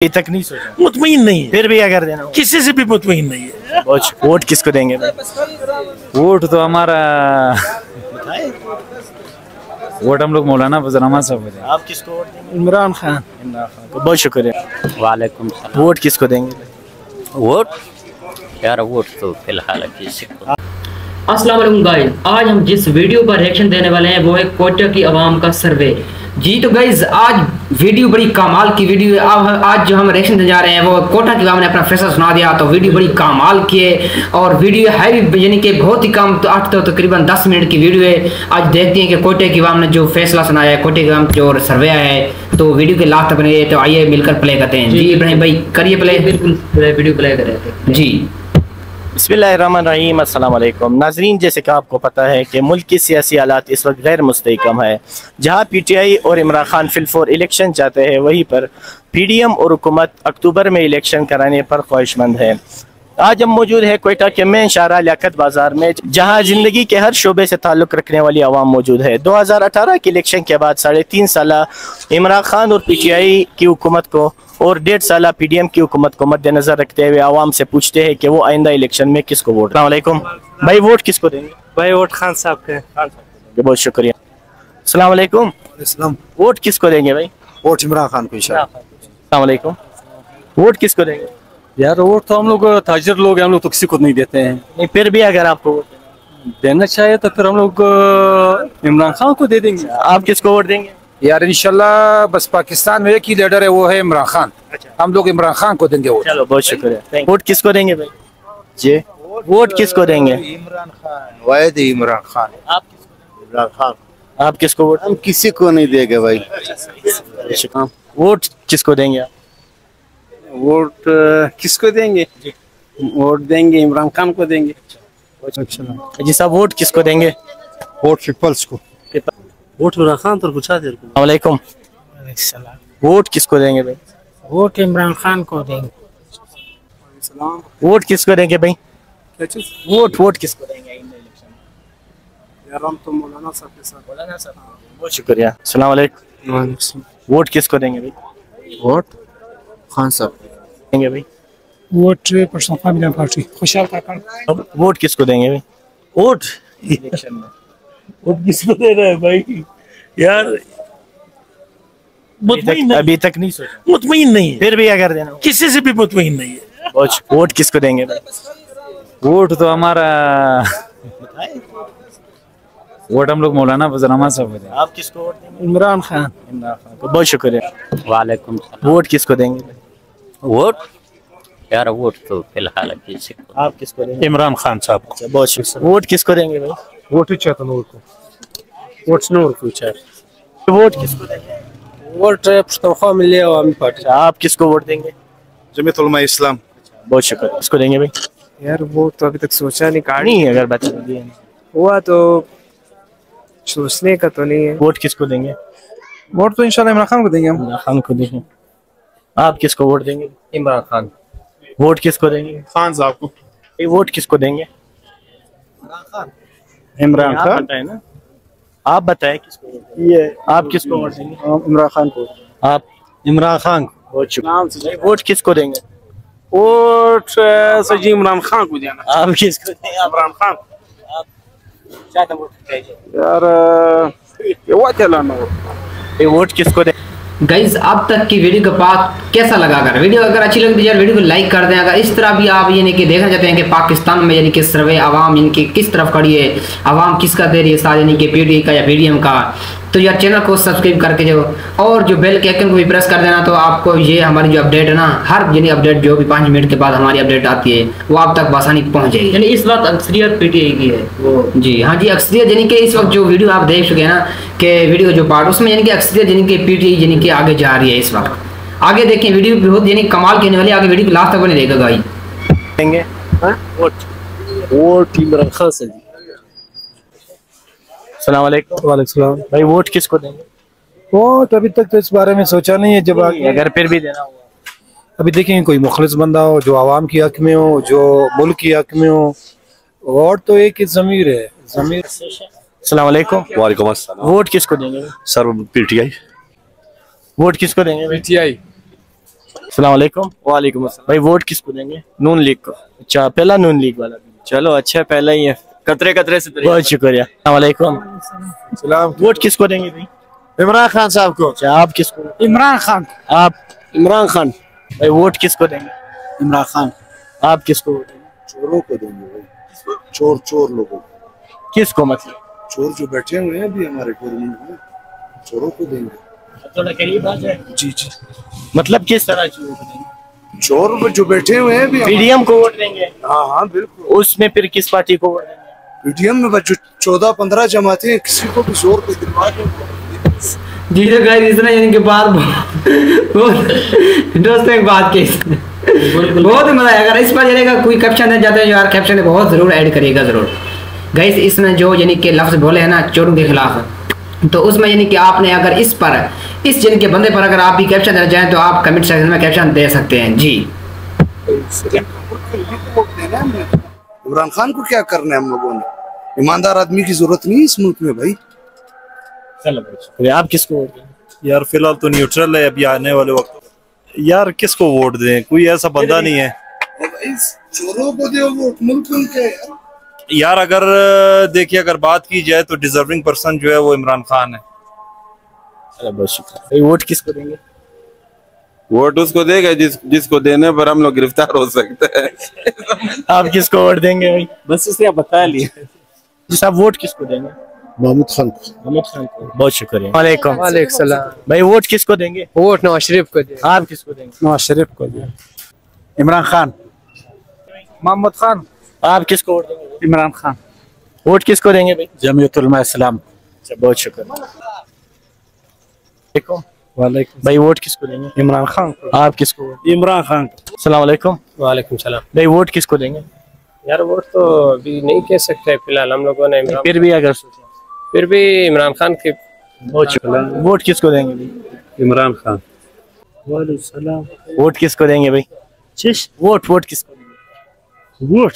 अभी तक नहीं सोचा, मुतमईन नहीं है, फिर भी अगर देना हो किसी से भी मुतमईन नहीं है। वोट किसको देंगे भाई? वोट तो हमारा वोट हम लोग मौलाना फजल अहमद साहब को देंगे। आप किसको वोट देंगे? इमरान खान। इमरान खान को। बहुत शुक्रिया। वालेकुम सलाम। वोट किसको देंगे? वोट यार वोट तो फिलहाल किसी को। अस्सलाम वालेकुम गाइस, आज हम जिस वीडियो पर रिएक्शन देने वाले हैं वो है कोटा की आवाम का सर्वे। जी तो गाइस आज वीडियो बड़ी कमाल की वीडियो है। आज जो हम रिएक्शन देने जा रहे हैं वो कोटा की आवाम ने अपना फैसला सुना दिया, तो वीडियो बड़ी कमाल की है और वीडियो है यानी कि बहुत ही कम, तो 8 तो तकरीबन 10 मिनट की वीडियो है। आज देखते हैं कि कोटे की आवाम ने जो फैसला सुनाया है, कोटे की आवाम जो सर्वे आया है, तो वीडियो के लास्ट तक बने, तो आइए मिलकर प्ले करते हैं। जी इब्राहिम भाई करिए प्ले। बिल्कुल वीडियो प्ले करें जी। बिस्मिल्लाहिर्रहमानिर्रहीम। अस्सलाम वालेकुम नाजरीन, जैसे कि आपको पता है कि मुल्क की सियासी हालात इस वक्त गैर मुस्तहकम है। जहां PTI और इमरान खान फिलफोर इलेक्शन चाहते हैं, वहीं पर PDM और हुकूमत अक्टूबर में इलेक्शन कराने पर ख्वाहिशमंद है। आज हम मौजूद है कोयटा के मेन शाहरा लियाकत बाजार में, जहां जिंदगी के हर शोबे से ताल्लुक़ रखने वाली आवाम मौजूद है। 2018 के इलेक्शन के बाद 3.5 साल इमरान खान और PTI की हुकूमत को और 1.5 साल PDM की हुकूमत को मद्देनजर रखते हुए आवाम से पूछते हैं कि वो आइंदा इलेक्शन में किसको वोट। अस्सलाम वालेकुम भाई, वोट किसको देंगे? भाई वोट खान साहब के। बहुत शुक्रिया। अस्सलाम वालेकुम। वोट किसको देंगे भाई? वोट इमरान खान को इंशाल्लाह। अस्सलाम वालेकुम। वोट किसको देंगे? यार वोट तो हम लोग ताजिर लोग हैं, हम लोग तो किसी को नहीं देते हैं। नहीं, फिर भी अगर आपको वोट देना चाहिए तो फिर हम लोग इमरान खान को दे देंगे। आप किसको वोट देंगे? यार इंशाल्लाह बस पाकिस्तान में एक ही लीडर है, वो है इमरान खान। हम लोग इमरान खान को देंगे वोट। चलो बहुत शुक्रिया। वोट किसको देंगे भाई? जी वोट किसको देंगे? इमरान खान, वाहिद इमरान खान। आप इमरान खान। आप किसको वोट? हम किसी को नहीं देंगे भाई। वोट किसको देंगे आप? वोट किसको देंगे? वोट देंगे इमरान खान को देंगे। जी साहब, वोट किसको देंगे? वोट पीपल्स को। वोट इमरान खान तो पूछा दे। वालेकुम। वोट किसको देंगे भाई? वोट इमरान खान को देंगे। वोट किसको देंगे भाई? वोट किसको देंगे यार हम तो मौलाना साहब के साथ। मौलाना साहब, बहुत शुक्रिया। अस्सलाम वालेकुम। वोट किसको देंगे भाई? वोट खान साहब देंगे भाई। वोट पर्सनल पार्टी खुशहाल काका। वोट किसको देंगे भाई? वोट इलेक्शन में वोट किसको दे रहा है भाई? यार मुतमईन अभी तक नहीं सोचा, मुतमईन नहीं है, फिर भी अगर देना हो किसी से भी मुतमईन नहीं है। वोट किसको देंगे भाई? वोट तो हमारा वोट हम लोग मौलाना फजल अहमद साहब को देंगे। आप किसको वोट देंगे? इमरान खान। इमरान खान को। बहुत शुक्रिया। वालेकुम सलाम। वोट किसको देंगे भाई? वोट यार वोट तो फिलहाल किसी को। आप किसको देंगे? इमरान खान साहब को। बहुत शुक्रिया। वोट किसको देंगे भाई? वोट ही चाहता नूर को। वोट नूर को चाहे। वोट किसको देंगे? वोट पश्तूनख्वा मिली अवामी पार्टी। आप किसको वोट देंगे? जमीयत उलमा इस्लाम। बहुत शुक्रिया। किसको देंगे भाई? यार वोट तो अभी तक सोचा नहीं, कार्ड नहीं, अगर बता दिए हुआ तो सोचने का तो नहीं है। वोट किसको देंगे? वोट तो इंशाल्लाह इमरान खान को देंगे हम। इमरान खान को देंगे। आप किसको वोट देंगे? इमरान खान। वोट किसको देंगे? खान साहब को। ये वोट किसको देंगे? इमरान आप खान। बताएं ना, आप बताएं किसको वोट देंगे? ये आप किसको वोट देंगे? इमरान खान को। आप? इमरान खान। बहुत शुक्रिया। वोट किसको देंगे? वोट सजी इमरान खान को देना। आप किसको देंगे? इमरान खान। ज्यादा वोट दीजिए। यार ये वोट किसको देंगे? गाइज अब तक की वीडियो का बात कैसा लगा? अगर वीडियो अच्छी लगी तो यार वीडियो को लाइक कर दें। अगर इस तरह भी आप यानी कि देखना चाहते हैं कि पाकिस्तान में यानी कि सर्वे आवाम यानी कि किस तरफ खड़ी है, आवाम किसका दे रही है साथ, यानी कि PTI का या PDM का, तो यार चैनल को सब्सक्राइब करके जो और जो बेल के आइकन को भी प्रेस कर देना, तो आपको ये हमारी जो अपडेट है ना, हर यानी अपडेट जो भी 5 मिनट के बाद हमारी अपडेट आती है वो आप तक आसानी पहुंच जाएगी। यानी इस वक्त अक्सरियत PTI की है वो। जी हाँ जी, अक्सरियत यानी कि इस वक्त जो वीडियो आप देख चुके हैं ना कि वीडियो जो पार्ट, उसमें यानी कि अक्सरियत यानी कि PTI यानी कि आगे जा रही है इस वक्त। आगे देखें वीडियो बहुत यानी कमाल कहने वाली, आगे वीडियो को लास्ट तक बने देगा भाई। देंगे वोट इमरान खान से। अस्सलाम वालेकुम। वालेकुम। भाई वोट किसको देंगे? वोट अभी तक तो इस बारे में सोचा नहीं है। जब आगे अगर फिर भी देना हुआ, अभी देखेंगे कोई मुखलिस बंदा हो जो आवाम की हक में हो, जो मुल्क की हक में हो। वोट तो एक ही ज़मीर है, ज़मीर। अस्सलाम वालेकुम। वालेकुम अस्सलाम। वोट किसको देंगे? Sir PTI। वोट किसको देंगे? PTI। अस्सलाम वालेकुम। वालेकुम अस्सलाम। भाई वोट किसको देंगे? नून लीग को। अच्छा, पहला नून लीग वाला। चलो अच्छा, पहला ही है, कतरे कतरे से। बहुत शुक्रिया। अस्सलाम वालेकुम। वोट किसको देंगे भाई? इमरान खान साहब को। अच्छा, आप किसको? इमरान खान। आप? इमरान खान। भाई वोट किसको देंगे? इमरान खान। आप किसको वोट देंगे? चोरों को देंगे भाई, चोर लोगों को। किसको मतलब? चोर जो बैठे हुए हैं अभी हमारे गवर्नमेंट में, चोरों को देंगे। थोड़ा करीब आ जाए। जी जी। मतलब किस तरह चोरों को देंगे? चोर जो बैठे हुए हैं अभी। पीडीएम को वोट देंगे? हाँ हाँ बिल्कुल। उसमें फिर किस पार्टी को वोट देंगे? पीडीएम में बच्चों 14-15 जमाते हैं, किसी को भी जोर पे दिलवा दो। जी तो गाइस इतना यानी कि बात इंटरेस्टिंग बात की, बहुत ही मजा आएगा। इस पर जानेगा कोई कैप्शन देना चाहते हैं यार, कैप्शन बहुत जरूर ऐड करिएगा जरूर गाइस। इसमें जो यानी कि लफ्ज बोले हैं ना चोरों के खिलाफ, तो उसमें यानी कि आपने अगर इस जिनके बंदे पर अगर आप भी कैप्शन देना चाहें तो आप कमेंट सेक्शन में कैप्शन दे सकते हैं जी। इमरान खान को क्या करना है हम लोगों ने? ईमानदार आदमी की जरूरत नहीं है इस मुल्क में भाई। चलो आप किसको वोट देंगे? यार फिलहाल तो न्यूट्रल है, अभी आने वाले वक्त यार किसको वोट दें, कोई ऐसा बंदा नहीं है। चोरों को दे वोट, मुल्क उनका है यार अगर देखिए, अगर बात की जाए तो डिजर्विंग पर्सन जो है वो इमरान खान है। चलो बहुत शुक्रिया। वोट किसको देंगे? वोट उसको देगा जिसको देने पर हम लोग गिरफ्तार हो सकते हैं। आप किसको वोट देंगे भाई? बस उसे आप बता लिए। जी साहब, वोट किसको देंगे? महमूद खान को। महमूद खान को। बहुत शुक्रिया। वालेकुम। वालेकुम सलाम। भाई वोट किसको देंगे? वोट नवाज शरीफ को दे। आप किसको देंगे? नवाज शरीफ को दे। इमरान खान। मोहम्मद खान। आप किसको वोट देंगे? इमरान खान। वोट किसको देंगे भाई? जमीयत उलमा इस्लाम। अच्छा, बहुत शुक्रिया। वालेकुम। भाई वोट किसको देंगे? इमरान खान को। आप किसको वोट? इमरान खान। अस्सलाम वालेकुम। वालेकुम सलाम। भाई वोट किसको देंगे? यार वोट तो अभी नहीं कह सकते फिलहाल, हम लोगों ने फिर भी अगर सोचें, फिर भी इमरान खान के। बहुत शुक्रिया। वोट किसको देंगे भाई? इमरान खान। वालेकुम सलाम। वोट किसको देंगे भाई? वोट किसको देंगे? वोट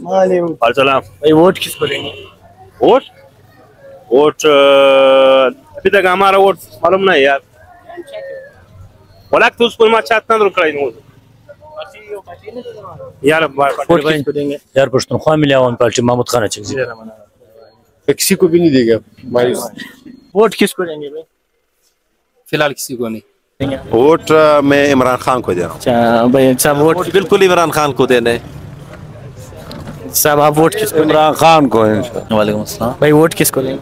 माले सलाम। भाई वोट किसको देंगे? वोट अभी तक हमारा वोट मालूम नहीं यार। बोला तो उसको मैं चाहता हूँ यार वोट किसको देंगे? यार पश्तूनख्वा मिले आवाम पार्टी महमूद खान किसी को भी नहीं देगा। वोट किसको देंगे भाई? फिलहाल किसी को नहीं। वोट मैं इमरान खान को दे रहा हूँ। अच्छा भाई साहब, वोट बिल्कुल इमरान खान को देने। साहब आप वोट किसको? इमरान खान को। वालेकुम अस्सलाम। भाई वोट किसको देंगे?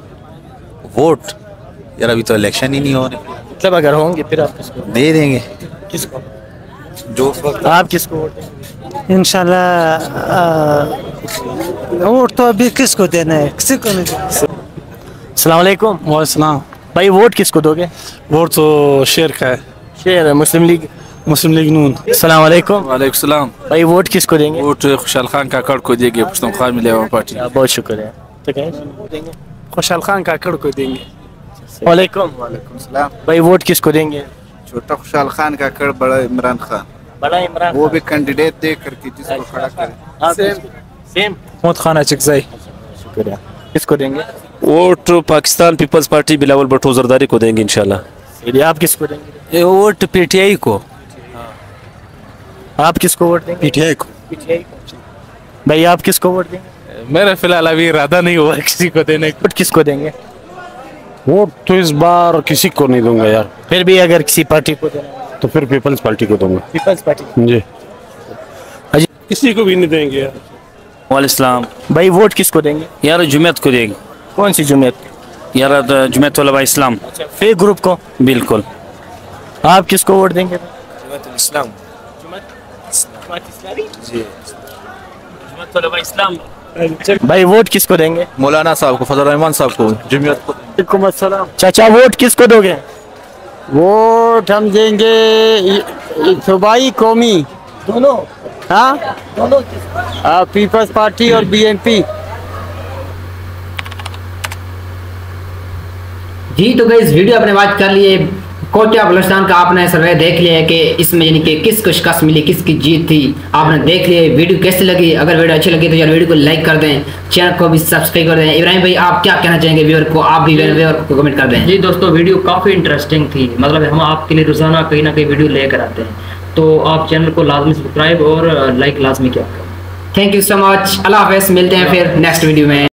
वोट यार अभी तो इलेक्शन ही नहीं हो रहे, मतलब अगर होंगे फिर आप किसको दे देंगे किसको? जो आप किसको वोट देंगे? इंशाल्लाह वोट तो अभी किसको देना है, किसी को नहीं। अस्सलाम वालेकुम। वालेकुम। भाई वोट किसको दोगे? वोट तो शेर का है। शेर मुस्लिम लीग नून। अस्सलाम वालेकुम। वालेकुम सलाम। भाई वोट किसको देंगे? वोट खुशहाल खान काकड़ को देंगे, पश्तूनख्वा मिले आवाम पार्टी। बहुत शुक्रिया। तो देंगे खुशहाल खान काकड़ को देंगे। वालेकुम। सलाम। भाई वोट किसको देंगे? छोटा खुशहाल खान का कड़, बड़ा इमरान खान। बड़ा इमरान वो भी कैंडिडेट देख करके जिसको खड़ा करे। सेम। मोहम्मद खान चिकजाई। शुक्रिया। किसको देंगे? वोट पाकिस्तान पीपल्स पार्टी बिलावल भुट्टो जरदारी को देंगे इंशाल्लाह। आप किसको देंगे? वोट पीटीआई को। आप किसको वोट देंगे? पीटीआई को। भाई आप किसको वोट देंगे? मेरा फिलहाल अभी इरादा नहीं हुआ किसी को देने का। वोट किसको देंगे? वोट तो इस बार किसी को नहीं दूंगा यार। फिर भी अगर किसी पार्टी को देना है तो फिर पीपल्स पार्टी को दूंगा। पीपल्स पार्टी जी। किसी को भी नहीं देंगे यार। वालेकुम। भाई वोट किसको देंगे? यार जुमेत को देंगे। कौन सी जुमेत? यार जुमेत उलमा इस्लाम। फेक ग्रुप को? बिल्कुल। आप किसको वोट देंगे? इस्लाम भाई वोट किसको देंगे? मौलाना साहब को, फजल रहमान साहब को, जमीयत को। वालेकुम अस्सलाम। चाचा वोट किसको दोगे? वोट हम देंगे सूबाई कौमी दोनों। हाँ दोनों पीपल्स पार्टी और बीएनपी। जी तो गाइस वीडियो अपने बात कर लिए, कोटिया बलोचिस्तान का आपने सर्वे देख लिया है कि इसमें यानी कि किसको शिकस्त मिली, किसकी जीत थी, आपने देख लिया। वीडियो कैसी लगी? अगर वीडियो अच्छी लगी तो यार वीडियो को लाइक कर दें, चैनल को भी सब्सक्राइब कर दें। इब्राहिम भाई आप क्या कहना चाहेंगे व्यूअर को? आप भी व्यूअर को कमेंट कर दें। जी दोस्तों, वीडियो काफ़ी इंटरेस्टिंग थी, मतलब हम आपके लिए रोज़ाना कहीं ना कहीं वीडियो लेकर आते हैं, तो आप चैनल को लाजमी सब्सक्राइब और लाइक लाजमी किया करें। Thank you so much. अल्लाह हाफ़िज़, मिलते हैं फिर नेक्स्ट वीडियो में।